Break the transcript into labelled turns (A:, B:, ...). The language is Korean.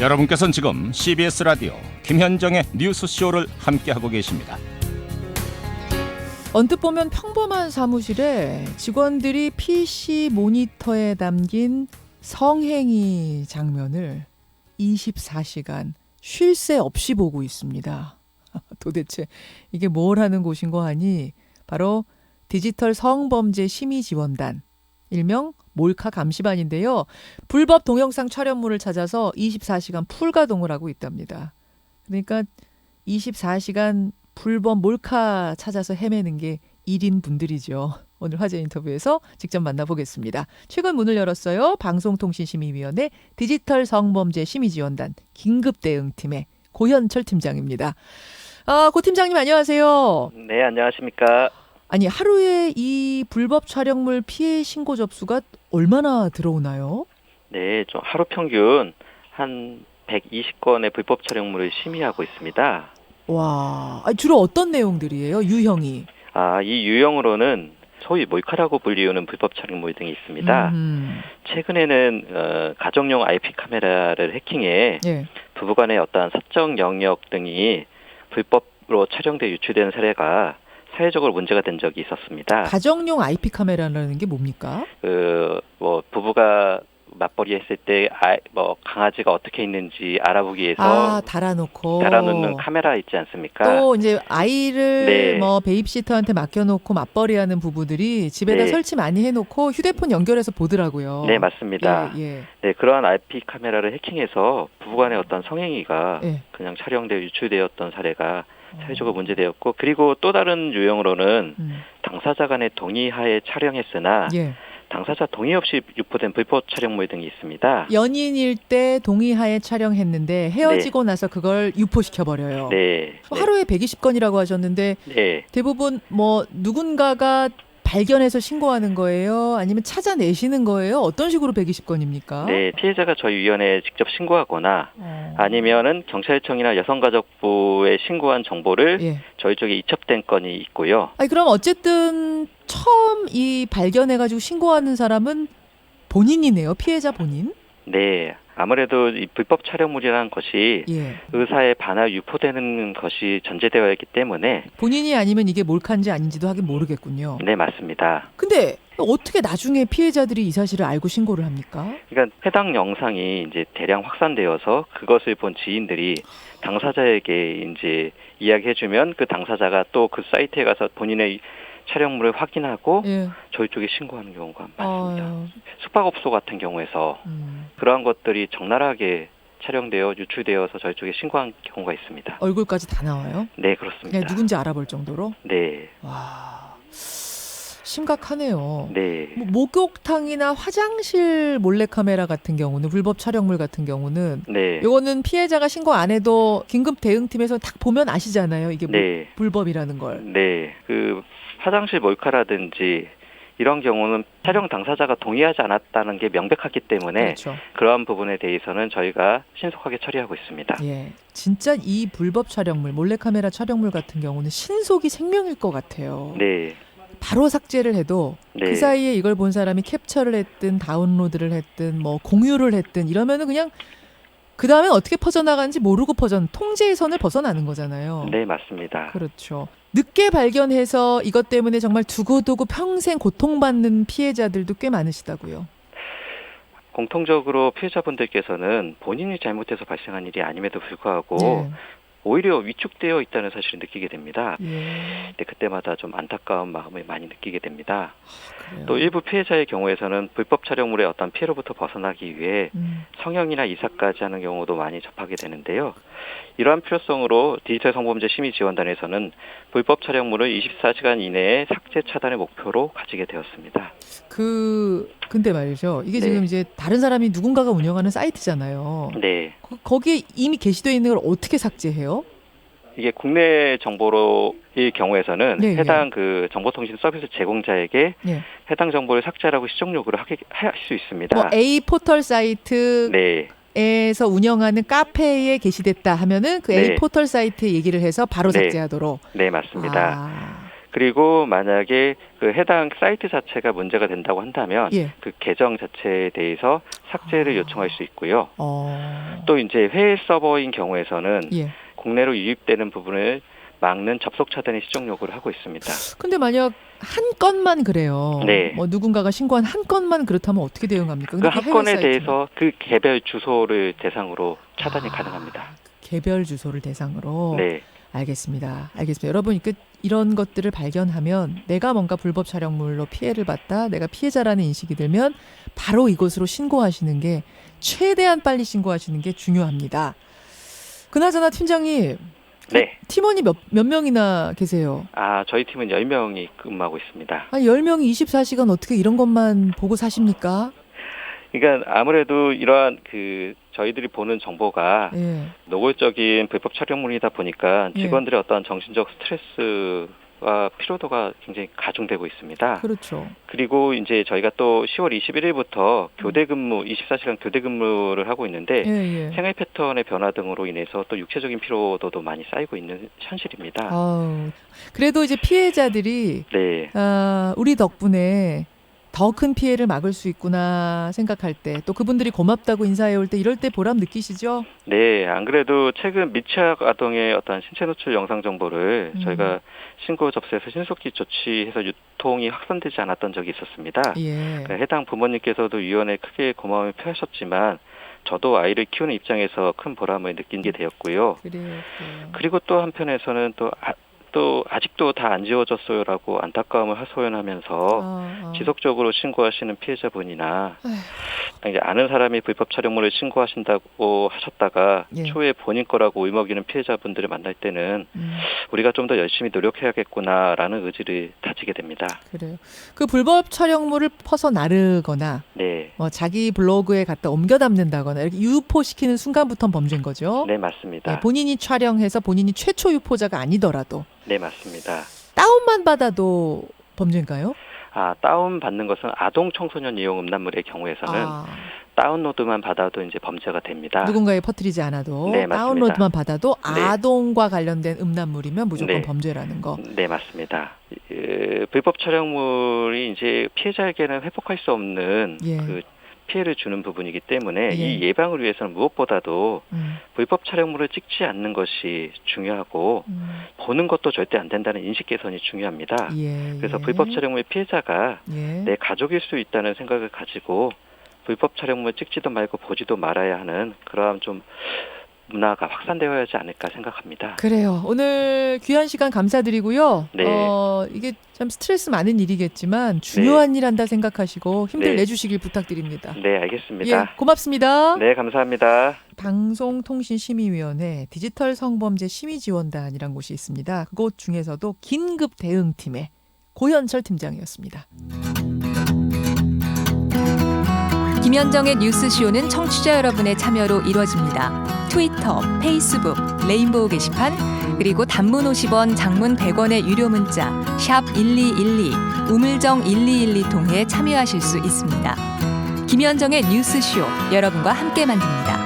A: 여러분께서는 지금 CBS 라디오 김현정의 뉴스쇼를 함께하고 계십니다.
B: 언뜻 보면 평범한 사무실에 직원들이 PC 모니터에 담긴 성행위 장면을 24시간 쉴 새 없이 보고 있습니다. 도대체 이게 뭘 하는 곳인고 하니 바로 디지털 성범죄 심의지원단, 일명 몰카 감시반인데요. 불법 동영상 촬영물을 찾아서 24시간 풀가동을 하고 있답니다. 그러니까 24시간 불법 몰카 찾아서 헤매는 게 1인 분들이죠. 오늘 화제 인터뷰에서 직접 만나보겠습니다. 최근 문을 열었어요. 방송통신심의위원회 디지털 성범죄 심의지원단 긴급대응팀의 고현철 팀장입니다. 고 팀장님 안녕하세요.
C: 네, 안녕하십니까.
B: 아니, 하루에 이 불법 촬영물 피해 신고 접수가 얼마나 들어오나요?
C: 네, 좀 하루 평균 한 120건의 불법 촬영물을 심의하고 있습니다.
B: 와, 주로 어떤 내용들이에요? 유형이?
C: 이 유형으로는 소위 몰카라고 불리우는 불법 촬영물 등이 있습니다. 최근에는 가정용 IP 카메라를 해킹해
B: 예.
C: 부부간의 어떠한 사적 영역 등이 불법으로 촬영돼 유출되는 사례가 사회적으로 문제가 된 적이 있었습니다.
B: 가정용 IP 카메라라는 게 뭡니까?
C: 부부가 맞벌이 했을 때 강아지가 어떻게 있는지 알아보기 위해서 달아놓는 카메라 있지 않습니까?
B: 또 이제 아이를
C: 네.
B: 베이비시터한테 맡겨놓고 맞벌이하는 부부들이 집에다
C: 네.
B: 설치 많이 해놓고 휴대폰 연결해서 보더라고요.
C: 네, 맞습니다.
B: 예.
C: 네, 그러한 IP 카메라를 해킹해서 부부간의 어떤 성행위가
B: 예.
C: 그냥 촬영되어 유출되었던 사례가 사회적으로 문제되었고, 그리고 또 다른 유형으로는 당사자 간의 동의하에 촬영했으나
B: 예.
C: 당사자 동의 없이 유포된 불법 촬영물 등이 있습니다.
B: 연인일 때 동의하에 촬영했는데 헤어지고 나서 그걸 유포시켜버려요.
C: 네.
B: 하루에 120건이라고 하셨는데
C: 네.
B: 대부분 누군가가 발견해서 신고하는 거예요? 아니면 찾아내시는 거예요? 어떤 식으로 120건입니까?
C: 네, 피해자가 저희 위원회에 직접 신고하거나 아니면은 경찰청이나 여성가족부에 신고한 정보를
B: 예.
C: 저희 쪽에 이첩된 건이 있고요.
B: 그럼 어쨌든 처음 이 발견해가지고 신고하는 사람은 본인이네요. 피해자 본인?
C: 네, 아무래도 이 불법 촬영물이라는 것이
B: 예.
C: 의사에 반하 유포되는 것이 전제되어 있기 때문에
B: 본인이 아니면 이게 몰카인지 아닌지도 하긴 모르겠군요.
C: 네, 맞습니다.
B: 근데 어떻게 나중에 피해자들이 이 사실을 알고 신고를 합니까?
C: 그러니까 해당 영상이 이제 대량 확산되어서 그것을 본 지인들이 당사자에게 이제 이야기해주면 그 당사자가 또 그 사이트에 가서 본인의 촬영물을 확인하고
B: 예.
C: 저희 쪽에 신고하는 경우가 많습니다.
B: 아유.
C: 숙박업소 같은 경우에서 그러한 것들이 적나라하게 촬영되어 유출되어서 저희 쪽에 신고한 경우가 있습니다.
B: 얼굴까지 다 나와요?
C: 네, 그렇습니다.
B: 그냥 누군지 알아볼 정도로?
C: 네.
B: 와, 심각하네요.
C: 네.
B: 목욕탕이나 화장실 몰래카메라 같은 경우는 불법 촬영물 같은 경우는
C: 네.
B: 이거는 피해자가 신고 안 해도 긴급 대응팀에서 딱 보면 아시잖아요. 이게
C: 네.
B: 불법이라는 걸.
C: 네. 그 화장실 몰카라든지 이런 경우는 촬영 당사자가 동의하지 않았다는 게 명백하기 때문에
B: 그렇죠.
C: 그러한 부분에 대해서는 저희가 신속하게 처리하고 있습니다.
B: 예, 진짜 이 불법 촬영물, 몰래카메라 촬영물 같은 경우는 신속이 생명일 것 같아요.
C: 네.
B: 바로 삭제를 해도
C: 네.
B: 그 사이에 이걸 본 사람이 캡처를 했든 다운로드를 했든 공유를 했든 이러면은 그냥 그 다음에 어떻게 퍼져나가는지 모르고 통제의 선을 벗어나는 거잖아요.
C: 네, 맞습니다.
B: 그렇죠. 늦게 발견해서 이것 때문에 정말 두고두고 평생 고통받는 피해자들도 꽤 많으시다고요.
C: 공통적으로 피해자분들께서는 본인이 잘못해서 발생한 일이 아님에도 불구하고
B: 네.
C: 오히려 위축되어 있다는 사실을 느끼게 됩니다.
B: 예.
C: 네, 그때마다 좀 안타까운 마음을 많이 느끼게 됩니다.
B: 그래요.
C: 또 일부 피해자의 경우에서는 불법 촬영물의 어떤 피해로부터 벗어나기 위해 성형이나 이사까지 하는 경우도 많이 접하게 되는데요. 이러한 필요성으로 디지털 성범죄 심의지원단에서는 불법 촬영물을 24시간 이내에 삭제 차단의 목표로 가지게 되었습니다.
B: 근데 말이죠. 이게
C: 네.
B: 지금 이제 다른 사람이 누군가가 운영하는 사이트잖아요.
C: 네.
B: 거기에 이미 게시되어 있는 걸 어떻게 삭제해요?
C: 이게 국내 정보로의 경우에서는
B: 예, 예.
C: 해당 그 정보통신 서비스 제공자에게
B: 예.
C: 해당 정보를 삭제하라고 시정 요구를 할 수 있습니다.
B: A 포털 사이트
C: 네.
B: 에서 운영하는 카페에 게시됐다 하면은 그
C: 네.
B: A 포털 사이트에 얘기를 해서 바로
C: 네.
B: 삭제하도록.
C: 네, 맞습니다. 그리고 만약에 그 해당 사이트 자체가 문제가 된다고 한다면
B: 예.
C: 그 계정 자체에 대해서 삭제를 요청할 수 있고요.
B: 어.
C: 또 이제 해외 서버인 경우에서는
B: 예.
C: 국내로 유입되는 부분을 막는 접속 차단의 시정 요구를 하고 있습니다.
B: 근데 만약 한 건만 그래요.
C: 네.
B: 뭐 누군가가 신고한 한 건만 그렇다면 어떻게 대응합니까?
C: 그
B: 근데
C: 한
B: 해외
C: 건에
B: 사이트는
C: 대해서 그 개별 주소를 대상으로 차단이 가능합니다.
B: 개별 주소를 대상으로.
C: 네.
B: 알겠습니다. 여러분, 이런 것들을 발견하면 내가 뭔가 불법 촬영물로 피해를 봤다, 내가 피해자라는 인식이 들면 바로 이곳으로 신고하시는 게 최대한 빨리 신고하시는 게 중요합니다. 그나저나 팀장님,
C: 네.
B: 팀원이 몇 명이나 계세요?
C: 저희 팀은 10명이 근무하고 있습니다.
B: 아니 10명이 24시간 어떻게 이런 것만 보고 사십니까?
C: 그러니까 아무래도 이러한 저희들이 보는 정보가
B: 예.
C: 노골적인 불법 촬영물이다 보니까
B: 예.
C: 직원들의 어떤 정신적 스트레스와 피로도가 굉장히 가중되고 있습니다.
B: 그렇죠.
C: 그리고 이제 저희가 또 10월 21일부터 교대 근무, 24시간 교대 근무를 하고 있는데
B: 예.
C: 생활 패턴의 변화 등으로 인해서 또 육체적인 피로도도 많이 쌓이고 있는 현실입니다.
B: 그래도 이제 피해자들이
C: 네.
B: 우리 덕분에 더 큰 피해를 막을 수 있구나 생각할 때, 또 그분들이 고맙다고 인사해 올 때, 이럴 때 보람 느끼시죠?
C: 네, 안 그래도 최근 미취학 아동의 어떤 신체 노출 영상 정보를 저희가 신고 접수해서 신속히 조치해서 유통이 확산되지 않았던 적이 있었습니다.
B: 예.
C: 그러니까 해당 부모님께서도 위원회에 크게 고마움을 표하셨지만 저도 아이를 키우는 입장에서 큰 보람을 느끼게 되었고요.
B: 그래요.
C: 그리고 또 한편에서는 또 아직도 다 안 지워졌어요라고 안타까움을 하소연하면서 지속적으로 신고하시는 피해자분이나 이제 아는 사람이 불법 촬영물을 신고하신다고 하셨다가
B: 예.
C: 초에 본인 거라고 의먹이는 피해자분들을 만날 때는 우리가 좀 더 열심히 노력해야겠구나라는 의지를 다지게 됩니다.
B: 그래요. 그 불법 촬영물을 퍼서 나르거나
C: 네.
B: 자기 블로그에 갖다 옮겨 담는다거나 이렇게 유포시키는 순간부터 범죄인 거죠?
C: 네, 맞습니다.
B: 예, 본인이 촬영해서 본인이 최초 유포자가 아니더라도
C: 네, 맞습니다.
B: 다운만 받아도 범죄인가요?
C: 다운 받는 것은 아동 청소년 이용 음란물의 경우에서는 다운로드만 받아도 이제 범죄가 됩니다.
B: 누군가에 퍼뜨리지 않아도
C: 네, 맞습니다.
B: 다운로드만 받아도
C: 네.
B: 아동과 관련된 음란물이면 무조건
C: 네.
B: 범죄라는 거.
C: 네, 맞습니다. 불법 촬영물이 이제 피해자에게는 회복할 수 없는
B: 예.
C: 그 피해를 주는 부분이기 때문에
B: 예.
C: 이 예방을 위해서는 무엇보다도 불법 촬영물을 찍지 않는 것이 중요하고 보는 것도 절대 안 된다는 인식 개선이 중요합니다.
B: 예.
C: 그래서 불법 촬영물 피해자가
B: 예.
C: 내 가족일 수 있다는 생각을 가지고 불법 촬영물 찍지도 말고 보지도 말아야 하는 그러한 좀 문화가 확산되어야 하지 않을까 생각합니다.
B: 그래요. 오늘 귀한 시간 감사드리고요.
C: 네.
B: 이게 참 스트레스 많은 일이겠지만 중요한 일 한다 생각하시고 힘들
C: 네.
B: 내주시길 부탁드립니다.
C: 네, 알겠습니다.
B: 예, 고맙습니다.
C: 네, 감사합니다.
B: 방송통신심의위원회 디지털 성범죄 심의지원단이란 곳이 있습니다. 그곳 중에서도 긴급 대응팀의 고현철 팀장이었습니다.
D: 김현정의 뉴스쇼는 청취자 여러분의 참여로 이루어집니다. 트위터, 페이스북, 레인보우 게시판, 그리고 단문 50원, 장문 100원의 유료 문자 샵 1212, 우물정 1212 통해 참여하실 수 있습니다. 김현정의 뉴스쇼, 여러분과 함께 만듭니다.